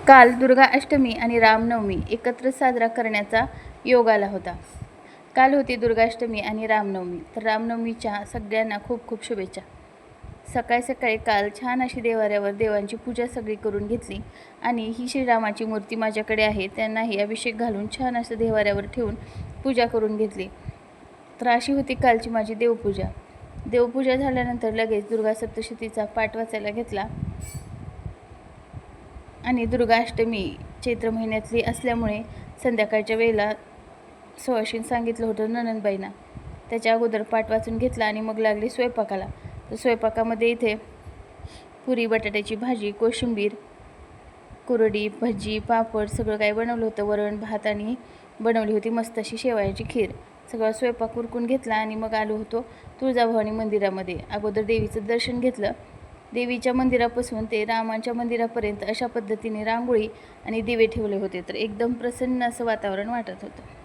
काल दुर्गा अष्टमी आणि रामनवमी एकत्र साजरा करण्याचा योग आला होता. काल होती दुर्गाष्टमी आणि रामनवमी. तर रामनवमीच्या सगळ्यांना खूप खूप शुभेच्छा. सकाळी सकाळी काल छान अशी देवाऱ्यावर देवांची पूजा सगळी करून घेतली आणि ही श्रीरामाची मूर्ती माझ्याकडे आहे, त्यांनाही अभिषेक घालून छान असं देवाऱ्यावर ठेवून पूजा करून घेतली. तर अशी होती कालची माझी देवपूजा. देवपूजा झाल्यानंतर लगेच दुर्गा सप्तशतीचा पाठ वाचायला घेतला आणि दुर्गाष्टमी चैत्र महिन्यातली असल्यामुळे संध्याकाळच्या वेळेला सुवासिन सांगितलं होतं नणंदबाईंना. त्याच्या अगोदर पाठ वाचून घेतला आणि मग लागली स्वयंपाकाला. तर स्वयंपाकामध्ये इथे पुरी, बटाट्याची भाजी, कोशिंबीर, कुरडी, भजी, पापड सगळं काही बनवलं होतं. वरण भात आणि बनवली होती मस्त अशी शेवयाची खीर. सगळं स्वयंपाक उरकून घेतला आणि मग आलो होतो तुळजाभवानी मंदिरामध्ये. अगोदर देवीचं दर्शन घेतलं. देवीच्या मंदिरापासून ते रामांच्या मंदिरापर्यंत अशा पद्धतीने रांगोळी आणि दिवे ठेवले होते. तर एकदम प्रसन्न असं वातावरण वाटत होतं.